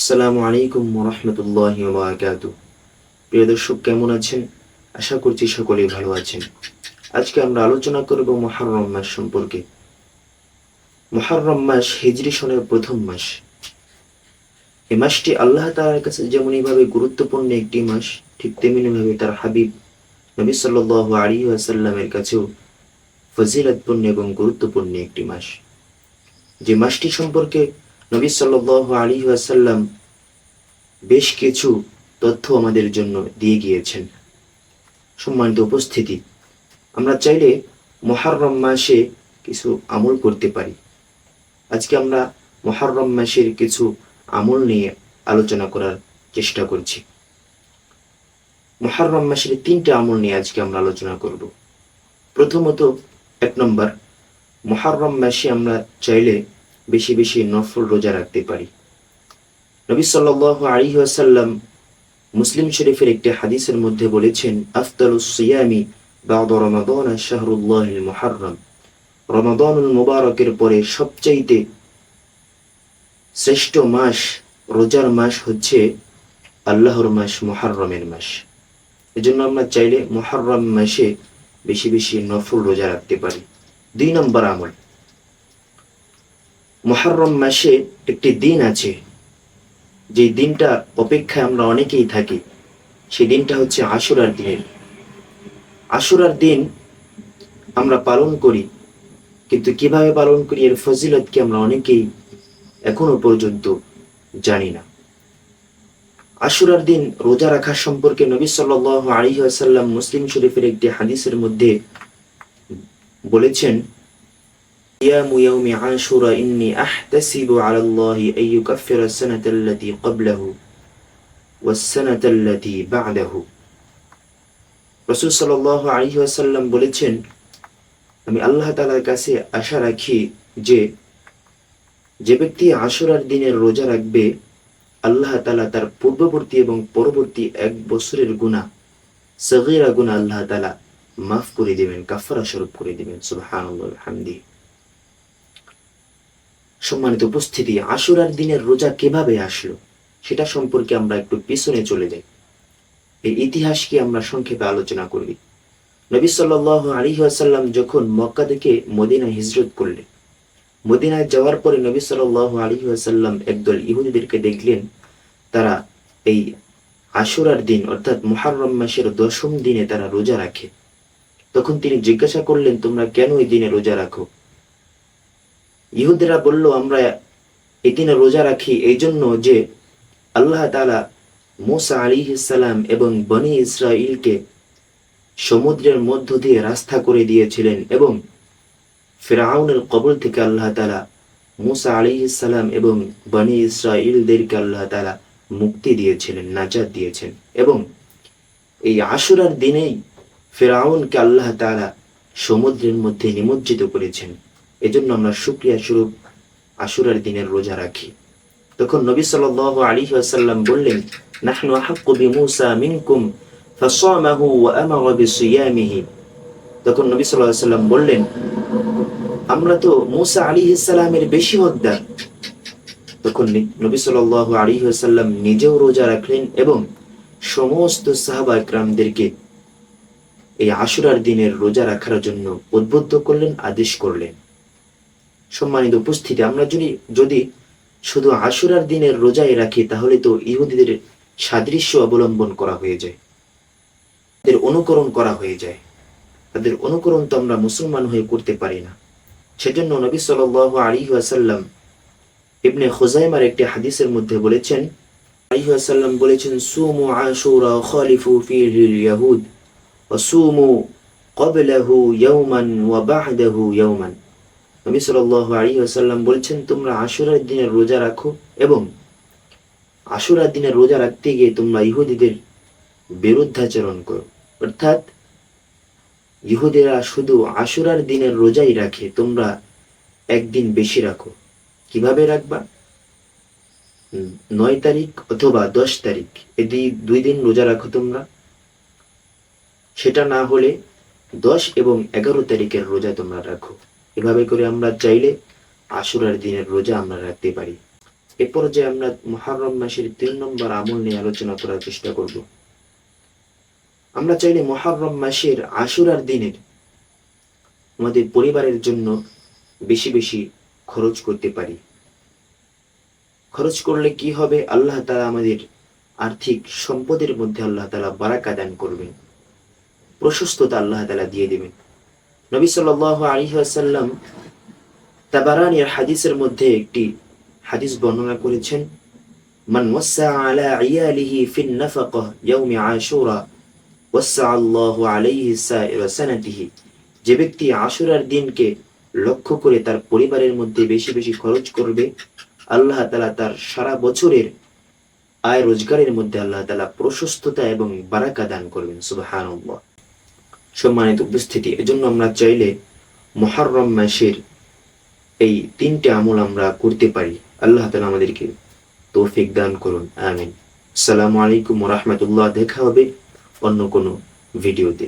আসসালামু আলাইকুম ওয়া রাহমাতুল্লাহি ওয়া বারাকাতুহু। প্রিয় দর্শক, কেমন আছেন? আশা করছি সকলেই ভালো আছেন। আজকে আমরা আলোচনা করব মুহররম মাস সম্পর্কে। মুহররম মাস হিজরি সনের প্রথম মাস। এই মাসটি আল্লাহ তাআলার কাছে যেমনইভাবে গুরুত্বপূর্ণ একটি মাস, ঠিক তেমনিভাবে তার হাবিব নবী সাল্লাল্লাহু আলাইহি ওয়াসাল্লামের কাছেও ফজিলতপূর্ণ এবং গুরুত্বপূর্ণ একটি মাস। যে মাসটি সম্পর্কে নবী সাল্লাল্লাহু আলাইহি ওয়াসাল্লাম বেশ কিছু তথ্য আমাদের জন্য দিয়ে গিয়েছেন। সম্মানিত উপস্থিতি, আমরা চাইলে মুহররম মাসে কিছু আমল করতে পারি। আজকে আমরা মুহররম মাসের কিছু আমল নিয়ে আলোচনা করার চেষ্টা করছি। মুহররম মাসের 3টা আমল নিয়ে আজকে আমরা আলোচনা করব। প্রথমত, 1 নম্বর, মুহররম মাসে আমরা চাইলে বেশি বেশি নফল রোজা রাখতে পারি। নবী সাল্লাল্লাহু আলাইহি ওয়াসাল্লাম মুসলিম শরীফের একটি হাদিসের মধ্যে বলেছেন, আফদালুস সিয়ামি বা'দা রমাদান শাহরুল্লাহিল মুহররম। রমাদানুল মুবারকের পরে সবচাইতে শ্রেষ্ঠ মাস, রোজার মাস হচ্ছে আল্লাহর মাস, মুহররমের মাস। এজন্য আমরা চাইলে মুহররম মাসে বেশি বেশি নফল রোজা রাখতে পারি। 2 নম্বর আমল, মুহররম মাসে একটি দিন আছে, যে দিনটা অপেক্ষায় আমরা অনেকেই থাকি। সেই দিনটা হচ্ছে আশুরার দিনের। আশুরার দিন আমরা পালন করি, কিন্তু কিভাবে পালন করি, এর ফজিলত কি আমরা অনেকেই এখনো পর্যন্ত জানি না। আশুরার দিন রোজা রাখার সম্পর্কে নবী সাল্লাল্লাহু আলাইহি ওয়াসাল্লাম মুসলিম শরীফের একটি হাদিসের মধ্যে বলেছেন, ইয়ামু ইয়াউমি আশুরা ইন্নী আহতাসিবু আলাল্লাহি আন ইউকাফিরা আস-সানাতাল্লাতী ক্বাবলাহু ওয়াস-সানাতাল্লাতী বা'দাহু। রাসূল সাল্লাল্লাহু আলাইহি ওয়াসাল্লাম বলেছেন, আমি আল্লাহ তাআলার কাছে আশা রাখি যে যে ব্যক্তি আশুরার দিনের রোজা রাখবে, আল্লাহ তাআলা তার পূর্ববর্তী এবং পরবর্তী 1 বছরের গুনাহ, সগীরা গুনাহ আল্লাহ তাআলা মাফ করে দিবেন, কাফারা স্বরূপ করে দিবেন। সুবহানাল্লাহ ওয়া বিহামদিহি। সম্মানিত উপস্থিতি, আশুরার দিনের রোজা কিভাবে আসলো সেটা সম্পর্কে আমরা একটু পিছনে চলে যাই। এই ইতিহাসকে আমরা সংক্ষেপে আলোচনা করি। নবী সাল্লাল্লাহু আলাইহি ওয়াসাল্লাম যখন মক্কা থেকে মদিনায় হিজরত করলেন, মদিনায় যাওয়ার পরে নবী সাল্লাল্লাহু আলাইহি ওয়াসাল্লাম একদল ইহুদিদেরকে দেখলেন, তারা এই আশুরার দিন অর্থাৎ মুহররম মাসের 10ম দিনে তারা রোজা রাখে। তখন তিনি জিজ্ঞাসা করলেন, তোমরা কেন এই দিনে রোজা রাখো? ইহুদিরা বলল, আমরা এই দিনে রোজা রাখি এই জন্য যে আল্লাহ তাআলা মূসা আলাইহিস সালাম এবং বনী ইসরাঈলকে সমুদ্রের মধ্য দিয়ে রাস্তা করে দিয়েছিলেন এবং ফিরআউনের কবল থেকে আল্লাহ তাআলা মূসা আলাইহিস সালাম এবং বনী ইসরাঈলদেরকে আল্লাহ তাআলা মুক্তি দিয়েছিলেন, নাজাত দিয়েছেন। এবং এই আশুরার দিনেই ফিরআউনকে আল্লাহ তাআলা সমুদ্রের মধ্যে নিমজ্জিত করেছেন। এজন্য আমরা শুকরিয়া স্বরূপ আশুরার দিনের রোজা রাখি। তখন নবী সাল্লাল্লাহু আলাইহি ওয়াসাল্লাম বললেন, নাহনু আহাক্কু বিমূসা মিনকুম ফাসামাহু ওয়া আমারা বিসিয়ামিহি। তখন নবী সাল্লাল্লাহু আলাইহি ওয়াসাল্লাম বললেন, আমরা তো মূসা আলাইহিস সালামের বেশি হকদার। তখন নবী সাল্লাল্লাহু আলাইহি ওয়াসাল্লাম নিজেও রোজা রাখলেন এবং সমস্ত সাহাবা একরামদেরকে এই আশুরার দিনের রোজা রাখার জন্য উদ্বুদ্ধ করলেন, আদেশ করলেন। সম্মানিত উপস্থিতি, আমরা যদি শুধু আশুরার দিনের রোজাই রাখি, তাহলে তো ইহুদিদের সাদৃশ্য অবলম্বন করা হয়ে যায়, তাদের অনুকরণ করা হয়ে যায়। তাদের অনুকরণ তো আমরা মুসলমান হয়ে করতে পারি না। সেজন্য নবী সাল্লাল্লাহু আলাইহি ওয়াসাল্লাম ইবনে খুজাইমার একটি হাদিসের মধ্যে বলেছেন, আলাইহি ওয়াসাল্লাম বলেছেন, সুমু আশুরা খালিফু ফিহিল ইয়াহুদ ওয়া সুমু ক্বাবলাহু ইয়াওমান ওয়া বা'দাহু ইয়াওমান। নবী সাল্লাল্লাহু আলাইহি ওয়াসাল্লাম বলেছেন, তোমরা আশুরার দিনের রোজা রাখো এবং আশুরার দিনের রোজা রাখতে গিয়ে তোমরা ইহুদিদের বিরুদ্ধাচরণ করো। অর্থাৎ ইহুদিরা শুধু আশুরার দিনের রোজাই রাখে, তোমরা একদিন বেশি রাখো। কিভাবে রাখবা? 9 তারিখ অথবা 10 তারিখ, এই 2 দিন রোজা রাখো তোমরা। সেটা না হলে 10 এবং 11 তারিখের রোজা তোমরা রাখো। এভাবে করে আমরা চাইলে আশুরার দিনের রোজা আমরা রাখতে পারি। এ পর্যায়ে আমরা মুহররম মাসের 3 নম্বর আমল নিয়ে আলোচনা করার চেষ্টা করব। আমরা চাইলে মুহররম মাসের আশুরার দিনের আমাদের পরিবারের জন্য বেশি বেশি খরচ করতে পারি। খরচ করলে কি হবে? আল্লাহ তাআলা আমাদের আর্থিক সম্পদের মধ্যে আল্লাহ তাআলা বারাকা দান করবেন, প্রশস্ততা আল্লাহ তাআলা দিয়ে দেবেন। নবী সাল্লাল্লাহু আলাইহি ওয়াসাল্লাম তাবারানীর হাদিসের মধ্যে একটি হাদিস বর্ণনা করেছেন, মান ওয়াসা আলা ইয়ালিহি ফিন নাফাকা ইয়াউমি আশুরা ওয়াসা আল্লাহু আলাইহি সাইরা সানাতিহি। যে ব্যক্তি আশুরার দিনকে লক্ষ্য করে তার পরিবারের মধ্যে বেশি বেশি খরচ করবে, আল্লাহ তাআলা তার সারা বছরের আয় রোজগারের মধ্যে আল্লাহ তাআলা প্রশস্ততা এবং বারাকা দান করবেন। সুবহানাল্লাহ। সম্মানিত উপস্থিতি, এজন্য আমরা চাইলে মুহররম মাসের এই 3টে আমল আমরা করতে পারি। আল্লাহ তাআলা আমাদেরকে তৌফিক দান করুন, আমিন। আসসালামু আলাইকুম ওয়া রাহমাতুল্লাহ। দেখা হবে অন্য কোনো ভিডিওতে।